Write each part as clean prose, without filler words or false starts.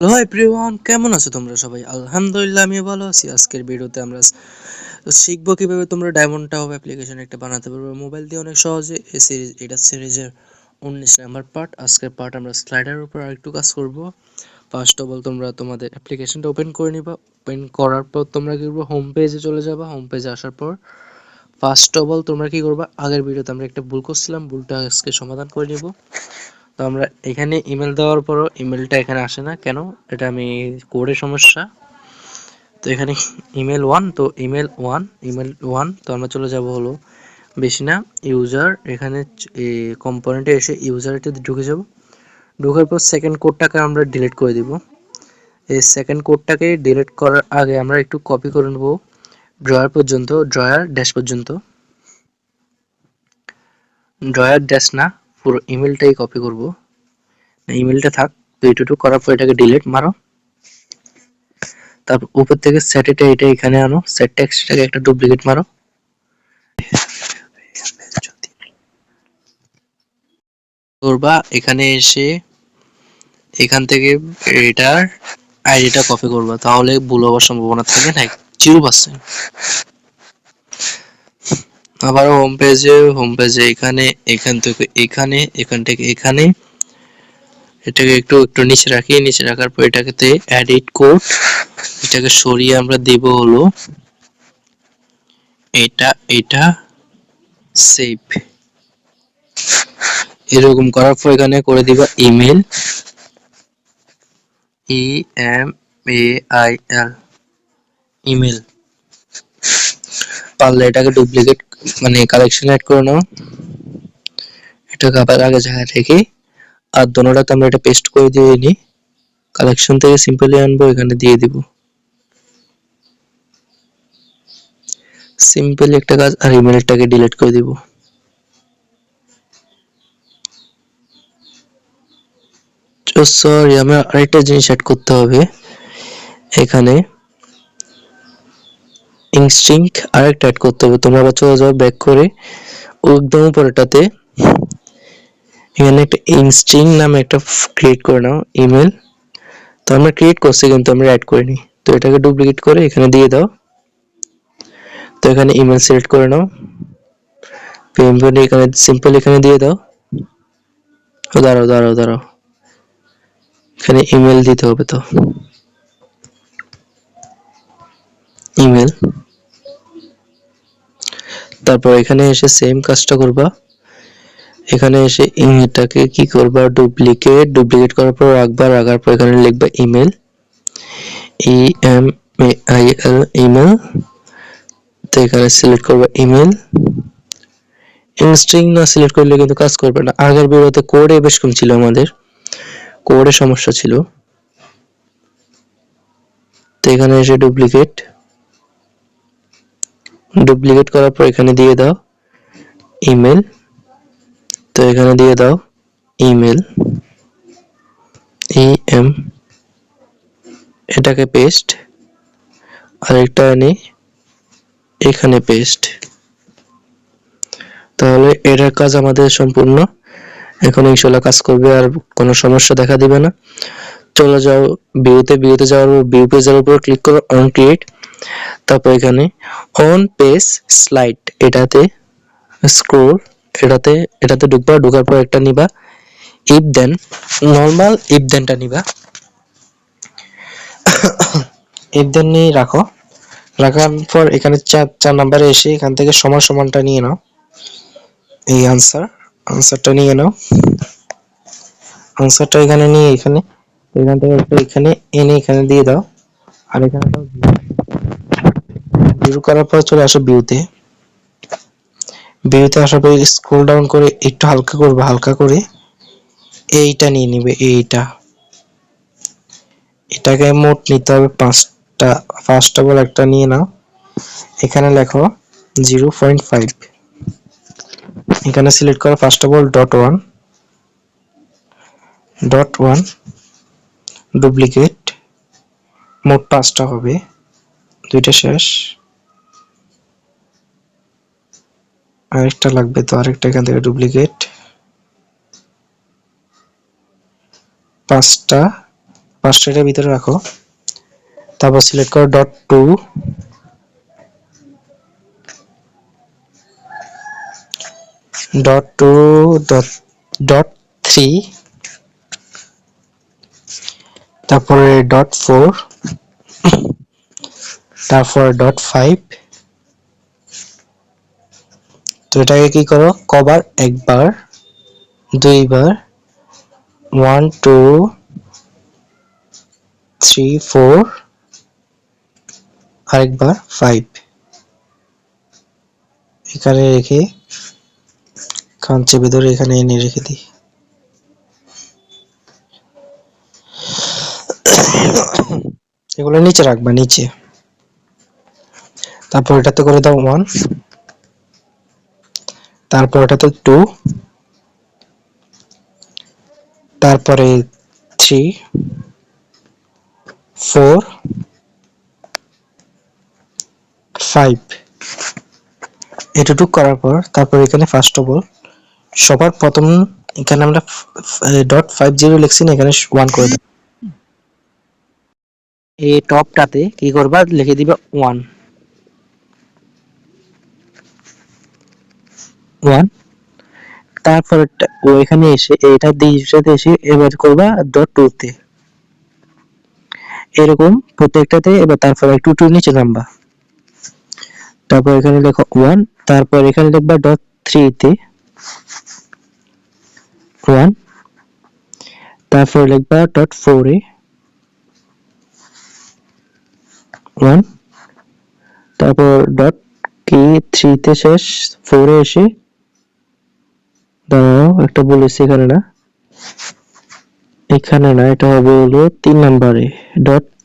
Hello everyone, কেমন আছো তোমরা সবাই? আলহামদুলিল্লাহ আমি ভালো আছি। আজকের ভিডিওতে আমরা শিখবো কিভাবে তোমরা ডায়মন্ড টাও অ্যাপ্লিকেশন একটা বানাতে পারবে মোবাইল দিয়ে অনেক সহজে। এই সিরিজ, এটা সিরিজের 19 নাম্বার পার্ট। আজকের পার্ট আমরা স্লাইডারের উপর আরেকটু কাজ করব। ফার্স্ট অফ অল তোমরা তোমাদের অ্যাপ্লিকেশনটা ওপেন করে নিবা। ওপেন করার পর তোমরা কি করবে, হোম পেজে চলে যাবা। হোম পেজে আসার পর ফার্স্ট অফ অল তোমরা কি করবা, আগের ভিডিওতে আমরা একটা ভুল করছিলাম, ভুলটা আজকে সমাধান করে নিব। তো আমরা এখানে ইমেল দেওয়ার পরও ইমেলটা এখানে আসে না কেন, এটা আমি কোডের সমস্যা। তো এখানে ইমেল ওয়ান, তো ইমেল ওয়ান তো আমরা চলে যাব হলো বেশি না ইউজার, এখানে কম্পোনেন্টে এসে ইউজারতে ঢুকে যাব। ঢোকার পর সেকেন্ড কোডটাকে আমরা ডিলিট করে দিব। এই সেকেন্ড কোডটাকে ডিলিট করার আগে আমরা একটু কপি করে নেব ড্রয়ার ড্যাশ পর্যন্ত। ড্রয়ার ড্যাশ না, পুরো ইমেলটাই কপি করব। ইমেলটা থাক, তো এইটুকু করার পর এটাকে ডিলিট মারো। তারপর উপর থেকে সেট এটা এখানে আনো, সেট টেক্সটটাকে একটা ডুপ্লিকেট মারো। করবা এখানে এসে এখান থেকে এটার আইডিটা কপি করবা, তাহলে ভুল হওয়ার সম্ভাবনা থাকে না 0%। আবার হোম পেজে এখানে, এখান থেকে এখানে এটাকে একটু একটু নিচে রাখি। নিচে রাখার পর এটাকে এডিট কোড, এটাকে সরিয়ে আমরা দেব হলো এটা সেভ। এরকম করার পর এখানে করে দিবা ইমেল, EMAIL, ইমেল। পারলে এটাকে ডুপ্লিকেট মানে কালেকশন অ্যাড করে নাও, এটাকে আবার আগে জায়গায় রেখে। আর দোনোটাতে আমরা এটা পেস্ট করে দিয়ে নিই। কালেকশন থেকে সিম্পলি আনবো, এখানে দিয়ে দিব সিম্পলি একটা কাজ, আর ইমেলটাকে ডিলিট করে দিব। সরি, আমার আরেকটা জিনিস অ্যাড করতে হবে এখানে, ইনস্টিংক্ট আরেকটা অ্যাড করতে হবে। তোমরা আবার চলে যাও ব্যাক করে একদম উপরেটাতে, এখানে একটা ইনস্টিং নামে একটা ক্রিয়েট করে নাও ইমেল। তো আমরা ক্রিয়েট করছি কিন্তু আমরা অ্যাড করিনি, তো এটাকে ডুপ্লিকেট করে এখানে দিয়ে দাও। তো এখানে ইমেল সিলেক্ট করে নাও, এখানে সিম্পল এখানে দিয়ে দাও। দাঁড়াও, এখানে ইমেল দিতে হবে। তো ইমেল, তারপর এখানে এসে সেম কাজটা করবা। এখানে এসে এটাকে কি করবা, ডুপ্লিকেট করার পর রাখার পর এখানে লিখবা ইমেল, EMAIL, ইমেল। তো এখানে সিলেক্ট করবা ইমেল। স্ট্রিং না সিলেক্ট করলে কিন্তু কাজ করবে না। আগের ভিডিওতে কোডে বেশ কম ছিল, আমাদের কোডে সমস্যা ছিল। তো এখানে এসে ডুপ্লিকেট করার পর এখানে দিয়ে দাও ইমেল। তো এখানে দিয়ে দাও ইমেল, EM, এটাকে পেস্ট, আরেকটা আনি এখানে পেস্ট। তাহলে এটার কাজ আমাদের সম্পূর্ণ। এখন ইনশাআল্লাহ কাজ করবে, আর কোনো সমস্যা দেখা দিবে না। চলে যাও ভিউতে যাওয়ার পর ভিউ পেজের উপর ক্লিক করো, অন ক্রিয়েট। তারপর এখানে অন পেজ স্লাইড, এটাতে স্ক্রল, এটাতে ঢুকবা। ঢোকার পর একটা নিবা ইফ দেন, নরমাল ইফ দেনটা নিবা। ইফ দেন নিয়ে রাখো। রাখার পর এখানে 4 নাম্বারে এসে এখান থেকে সমানটা নিয়ে নাও। এই আনসারটা নিয়ে নাও। আনসারটা এখানে নিয়ে এখান থেকে এখানে এনে এখানে দিয়ে দাও। আর এখানে দাও জিরো করার পর চলে আসো ভিউতে আসার পর স্ক্রল ডাউন করে একটু হালকা করে এইটা নিয়ে নিবে। এটাকে মোট নিতে হবে 5টা। ফার্স্ট অফ অল একটা নিয়ে নাও, এখানে লেখো 0.5। এখানে সিলেক্ট করো first of all dot one duplicate, মোট 5টা হবে, 2টা শেষ, আরেকটা লাগবে। তো আরেকটা এখান থেকে ডুপ্লিকেট, 5টা পাঁচটার ভিতরে রাখো। তারপর সিলেক্ট করো dot two, dot two, dot three, তারপরে ডট ফোর, তারপর ডট ফাইভ। তো এটাকে কি করো, কভার একবার, দুইবার, 1 2 3 4, আরেকবার 5 এখানে রেখে কান চেপে ধরে এখানে এনে রেখে দিই। এগুলো নিচে রাখবা, নিচে। তারপর এটাতে করে দাও 1, তারপর এটাতে 2, তারপরে 3 4 5। এটুকু করার পর তারপর এখানে ফার্স্ট অফ অল সবার প্রথম এখানে আমরা .50 লিখছি না, এখানে 1 করে দাও। এই টপটাতে কি করবা, লিখে দিবা 1 1। তারপর ওইখানে এসে এটা দিয়ে এসে এবার করবা .2 তে, এরকম প্রত্যেকটাতে। এবার তারপর একটু একটু নিচে নামবা, তারপর এখানে লেখো 1, তারপর এখানে লিখবা .3 তে 1, তারপর লিখবা .4 এ 1, তারপর .3 তে শেষ, 4 এ এসে দাঁড়াও, একটা বলেছি এখানে না, এখানে না, এটা হবে হলো 3 নম্বরে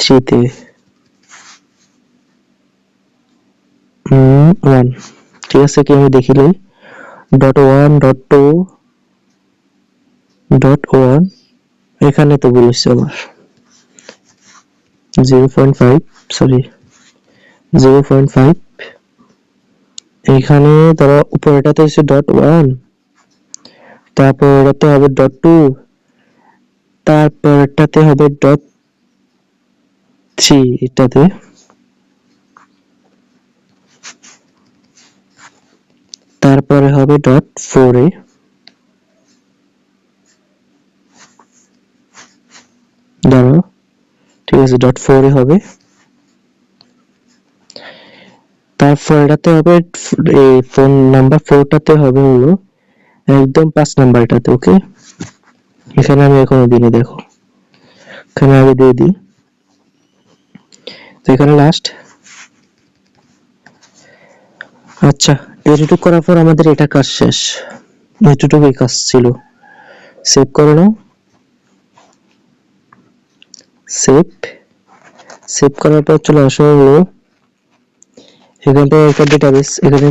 .3 তে 1। ঠিক আছে, কি আমি দেখিলে .1 .2 .1, এখানে তো বলেছি আবার 0.5, সরি 0.5। এখানে ধরো উপরেটাতে হচ্ছে .1, তারপর এটাতে হবে .2, তারপর এটাতে হবে .3, এটাতে তারপরে হবে .4 এ, দাঁড়াও, ঠিক আছে, .4 এ হবে। তারপর এটাতে হবে এই ফোন নাম্বার 4টাতে হবে হলো একদম 5 নাম্বারটাতে। ওকে, এখানে আমি এখনো দিনে, দেখো এখানে আগে দিয়ে দিই, তো এখানে লাস্ট। আচ্ছা, এটুকু করার পর আমাদের এটা কাজ শেষ, এটুকুই কাজ ছিল। সেভ করে নাও, সেভ করার পর চলে আসো হলো এখান থেকে একটা ডেটাবেস, এখানে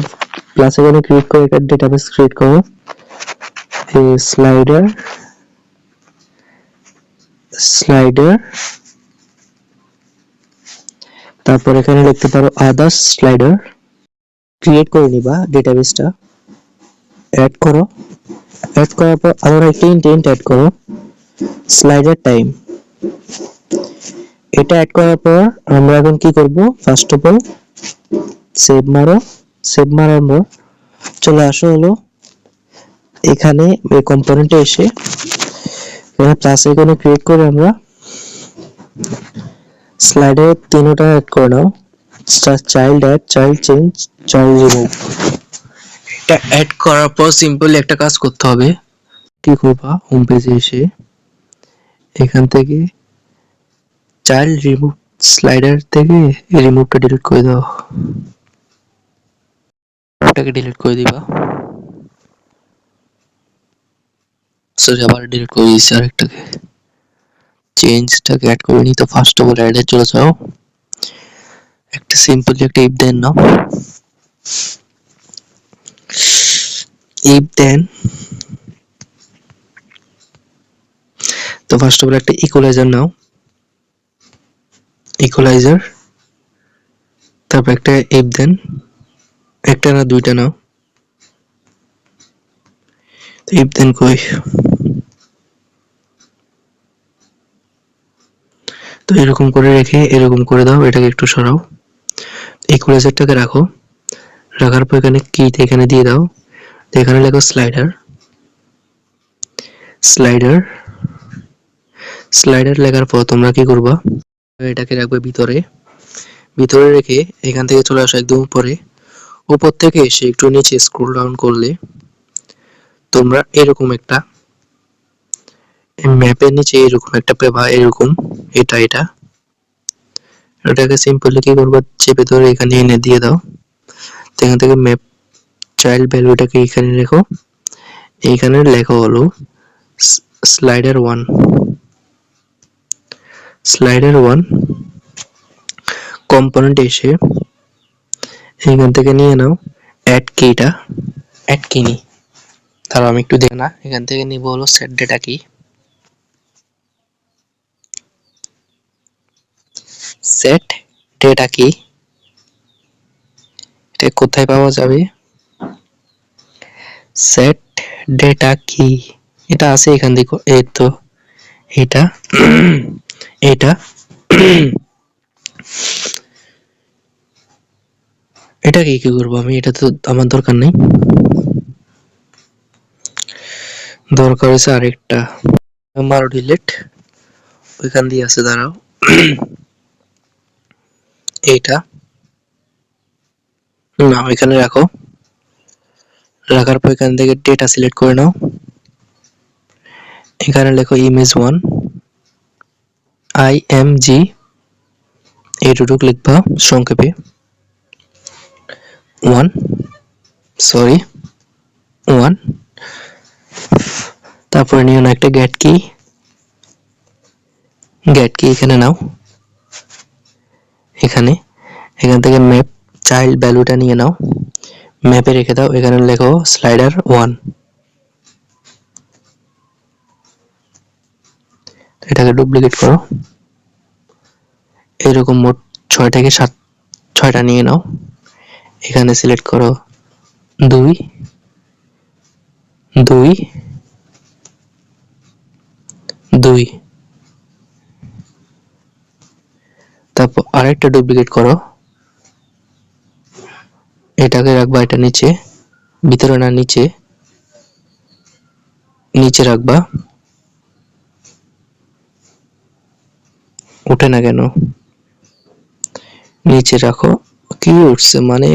প্লাস এখানে ক্রিয়েট করে একটা ডেটাবেস ক্রিয়েট করো, স্লাইডার, তারপর এখানে লিখতে পারো আদার্স স্লাইডার। ক্রিয়েট করে নিবা ডেটাবেসটা, অ্যাড করো, অ্যাড করার পর আবার একটা ইন্টেন্ট অ্যাড করো, স্লাইডার টাইম। এটা অ্যাড করার পর আমরা এখন কি করব, ফার্স্ট অফ অল সেভ মারো, সেভ মারার পর চলে আসো হলো এখানে এই কম্পোনেন্টে এসে এখানে প্লাস আইকনে ক্লিক করে আমরা স্লাইডে তিনটা অ্যাড করে নাও, child add, child change, child remove. এটা অ্যাড করার পর সিম্পলি একটা কাজ করতে হবে, কি করবা, হোম পেজে এসে এখান থেকে চাইল্ড রিমুভ স্লাইডার থেকে রিমুভটা ডিলিট করে দাও, ওটাকে ডিলিট করে দিবা। সরি, আবার ডিলিট করে দিয়েছি আরেকটাকে, চেঞ্জটাকে অ্যাড করে নি। তো ফার্স্ট অফ অল অ্যাডে চলে যাও, একটা সিম্পলি একটা ইফ দেন নাও, ইফ দেন। তো ফার্স্ট অফ অল একটা ইকুয়ালাইজার নাও, ইকুয়ালাইজার, তারপর একটা ইফ দেন, একটা না দুইটা নাও। ইফ দেন কই, তো এরকম করে রেখে এরকম করে দাও, এটাকে একটু সরাও, ইকুয়ালাইজারটাকে রাখো, রাখার পর এখানে কিটা এখানে দিয়ে দাও, এখানে লেখো স্লাইডার, স্লাইডার, স্লাইডার লেখার পর তোমরা কি করবা, এটাকে রাখবে ভিতরে, ভিতরে রেখে এখান থেকে চলে আসো একদম উপরে, উপর থেকে এসে একটু নিচে স্ক্রল ডাউন করলে তোমরা এরকম একটা ম্যাপের নিচে এরকম একটা পেবা, এরকম এটা এটাকে সিম্পলি কি করবা, চেপে ধরে এখানে এনে দিয়ে দাও, এখান থেকে ম্যাপ চাইল্ড ভ্যালুটাকে এখানে রেখো, এইখানে লেখা হলো স্লাইডার 1, স্লাইডার 1 কম্পোনেন্ট এসে এখান থেকে নিয়ে নাও অ্যাড কিটা, অ্যাড কি নি, তাহলে আমি একটু দেখ না, এখান থেকে নিব হলো সেট ডেটা কি, সেট ডেটা কি, এটা কোথায় পাওয়া যাবে, সেট ডেটা কি, এটা আছে এখান থেকে, এই তো এটা এটা এটা কি করবো আমি, এটা তো আমার দরকার নেই, দরকার হচ্ছে আরেকটা, মারো ডিলিট, ওইখান দিয়ে আছে, দাঁড়াও এইটা না এখানে রাখো, রাখার পর এখান থেকে ডেটা সিলেক্ট করে নাও, এখানে লেখো image1 img, এইটুকু লিখবা সংক্ষেপে 1, সরি 1, তারপরে নিও না একটা গেট কি, গেট কি এখানে নাও, এখানে এখান থেকে ম্যাপ চাইল্ড ভ্যালুটা নিয়ে নাও, ম্যাপে রেখে দাও, এখানে লেখো স্লাইডার 1, এটাকে ডুপ্লিকেট করো, এরকম মোট 6 থেকে 6টা নিয়ে নাও, এখানে সিলেক্ট করো 2 2 2, তারপর আরেকটা ডুপ্লিকেট করো, এটাকে রাখবা এটা নিচে, ভিতরে না নিচে, নিচে রাখবা, উঠে না কেন, নিচে রাখো, কি উঠছে মানে,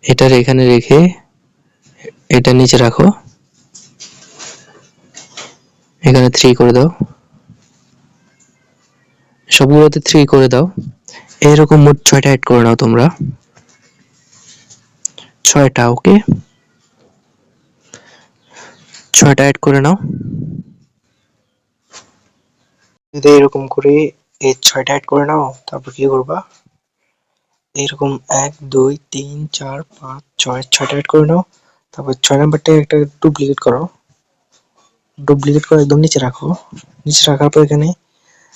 এটার এখানে রেখে এটা নিচে রাখো, এখানে 3 করে দাও, সবগুলোতে 3 করে দাও, এরকম মোট 6টা অ্যাড করে নাও তোমরা, 6টা, ওকে 6টা অ্যাড করে নাও, যদি এরকম করে এই 6টা অ্যাড করে নাও, তারপর কি করবা, এরকম 1 2 3 4 5 6, 6টা অ্যাড করে নাও, তারপর 6 নাম্বারটা একটা ডুপ্লিকেট করো, ডুপ্লিকেট করে একদম নিচে রাখো, নিচে রাখার পর এখানে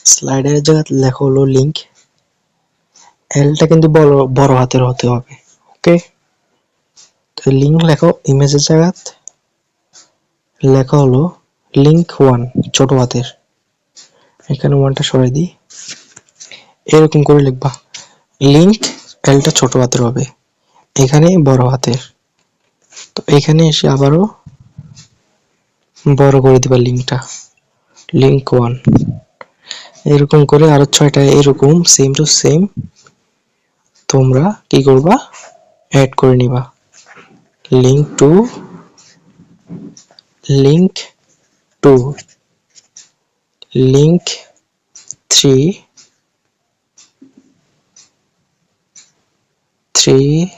স্লাইডারের জায়গায় লেখা হলো লিংক, এলটা কিন্তু বড় বড় হাতের হতে হবে, ওকে, তো লিংক লেখো, ইমেজের জায়গায় লেখা হলো লিংক 1 ছোট হাতের, এখানে 1টা সরাই দিই, এরকম করে লিখবা, লিংক এলটা ছোট হাতের হবে, এখানে বড় হাতের, তো এখানে এসে আবারও বড় করে দিবা লিংকটা, লিংক 1, এরকম করে আরো 6টা এরকম সেম টু সেম তোমরা কি করবা, অ্যাড করে নিবা, link two, link 2, link 3, 3,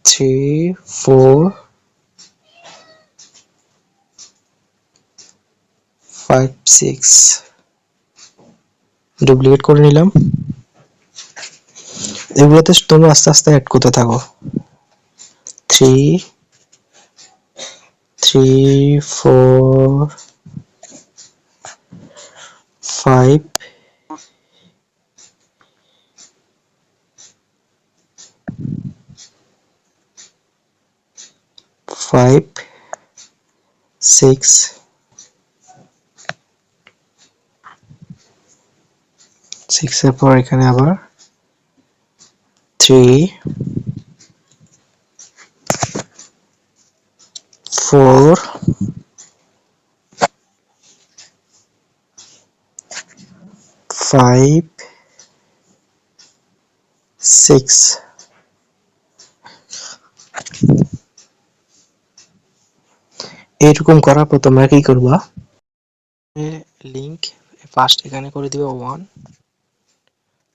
3 4 5 6, duplicate করে নিলাম, এগুলোতে তোমরা আস্তে আস্তে অ্যাড করতে থাকো, 3 3 4 5 5 6 6 এর পর এখানে আবার 3 4 5 6 এরকম করার পর তোমরা কি করবা, লিংক ফার্স্ট এখানে করে দিবে 1,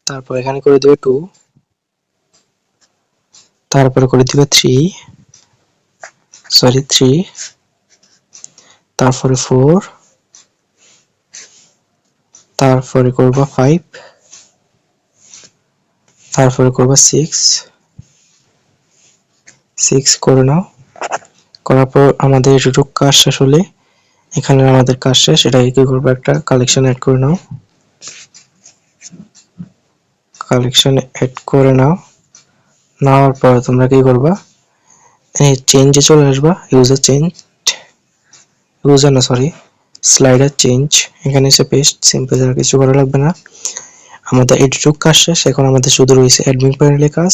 তারপর এখানে করে দিবে 2, তারপরে করে দিবে 3, তারপরে 4, তারপরে করবা 5, তারপরে করবা 6 করে নাও। করার পর আমাদের এটুকু কাজ শেষ হলে এখানে আমাদের কাজ শেষ। এটাকে কি করবো, একটা কালেকশন অ্যাড করে নাও। কালেকশন অ্যাড করে নাও, নেওয়ার পর তোমরা কি করবা, এই চেঞ্জে চলে আসবা, স্লাইডার চেঞ্জ, এখানে এসে পেস্ট, সিম্পল, আর কিছু করা লাগবে না। আমাদের এটুকু কাজ শেষ। এখন আমাদের শুধু রয়েছে অ্যাডমিন প্যানেলের কাজ।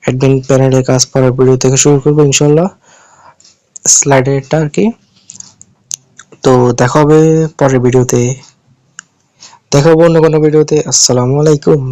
অ্যাডমিন প্যানেলের কাজ পরের ভিডিও থেকে শুরু করবো ইনশাল্লাহ, স্লাইডারটা আর কি। তো দেখা হবে পরের ভিডিওতে, দেখা হবে অন্য কোনো ভিডিওতে। আসসালামু আলাইকুম।